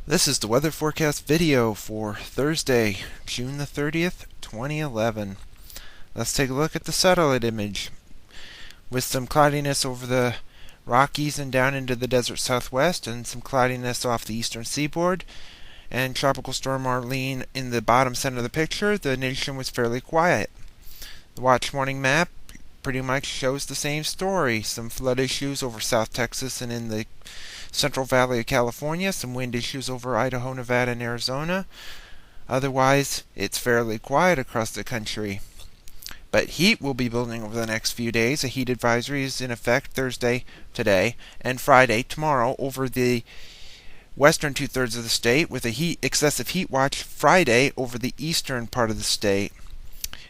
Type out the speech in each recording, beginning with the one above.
This is the weather forecast video for Thursday, June the 30th, 2011. Let's take a look at the satellite image. With some cloudiness over the Rockies and down into the desert southwest, and some cloudiness off the eastern seaboard, and Tropical Storm Arlene in the bottom center of the picture, the nation was fairly quiet. The watch warning map pretty much shows the same story. Some flood issues over South Texas and in the Central Valley of California, some wind issues over Idaho, Nevada, and Arizona. Otherwise, it's fairly quiet across the country. But heat will be building over the next few days. A heat advisory is in effect Thursday, today, and Friday, tomorrow, over the western two-thirds of the state, with a excessive heat watch Friday over the eastern part of the state.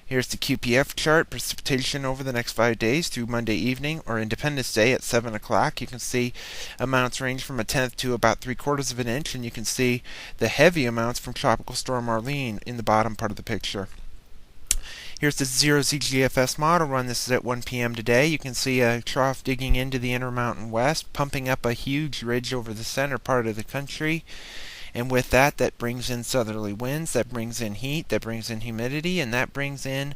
Here's the QPF chart, precipitation over the next 5 days through Monday evening or Independence Day at 7 o'clock. You can see amounts range from a tenth to about 3/4 of an inch, and you can see the heavy amounts from Tropical Storm Arlene in the bottom part of the picture. Here's the 0Z GFS Model Run. This is at 1 p.m. today. You can see a trough digging into the Intermountain West, pumping up a huge ridge over the center part of the country. And with that, that brings in southerly winds, that brings in heat, that brings in humidity, and that brings in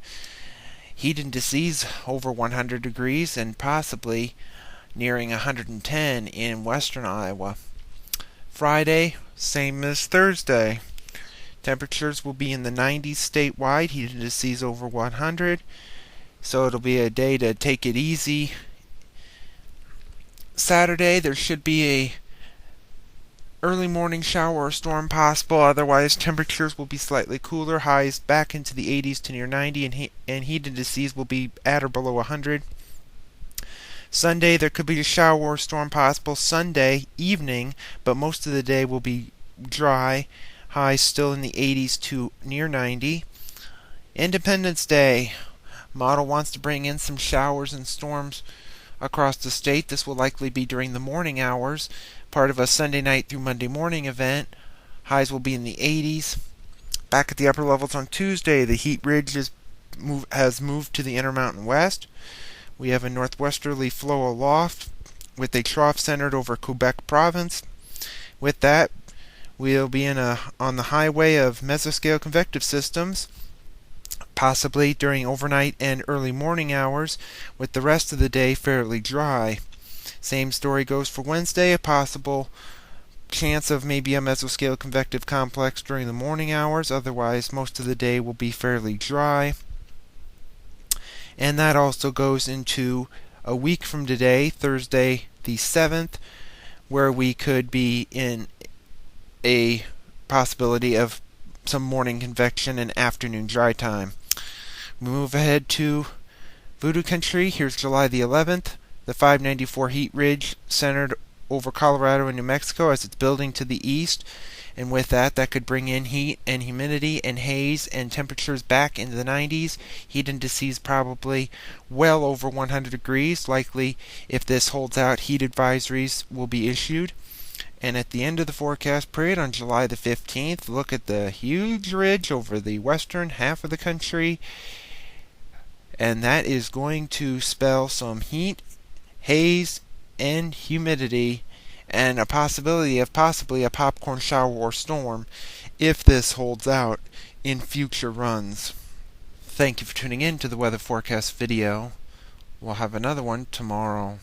heat indices over 100 degrees and possibly nearing 110 in western Iowa. Friday, same as Thursday. Temperatures will be in the 90s statewide, heat indices over 100. So it'll be a day to take it easy. Saturday, there should be a early morning shower or storm possible. Otherwise, temperatures will be slightly cooler. Highs back into the 80s to near 90, and heat indices will be at or below 100. Sunday, there could be a shower or storm possible Sunday evening, but most of the day will be dry. Highs still in the 80s to near 90. Independence Day. Model wants to bring in some showers and storms across the state. This will likely be during the morning hours, part of a Sunday night through Monday morning event. Highs will be in the 80s. Back at the upper levels on Tuesday, the heat ridge has moved to the Intermountain West. We have a northwesterly flow aloft with a trough centered over Quebec province. With that, we'll be on the highway of mesoscale convective systems, possibly during overnight and early morning hours, with the rest of the day fairly dry. Same story goes for Wednesday, a possible chance of maybe a mesoscale convective complex during the morning hours. Otherwise, most of the day will be fairly dry. And that also goes into a week from today, Thursday the 7th, where we could be in a possibility of some morning convection and afternoon dry time. We move ahead to Voodoo Country. Here's July the 11th. The 594 heat ridge centered over Colorado and New Mexico as it's building to the east. And with that, that could bring in heat and humidity and haze and temperatures back into the 90s. Heat indices probably well over 100 degrees. Likely, if this holds out, heat advisories will be issued. And at the end of the forecast period on July the 15th, look at the huge ridge over the western half of the country. And that is going to spell some heat, haze, and humidity, and a possibility of possibly a popcorn shower or storm if this holds out in future runs. Thank you for tuning in to the weather forecast video. We'll have another one tomorrow.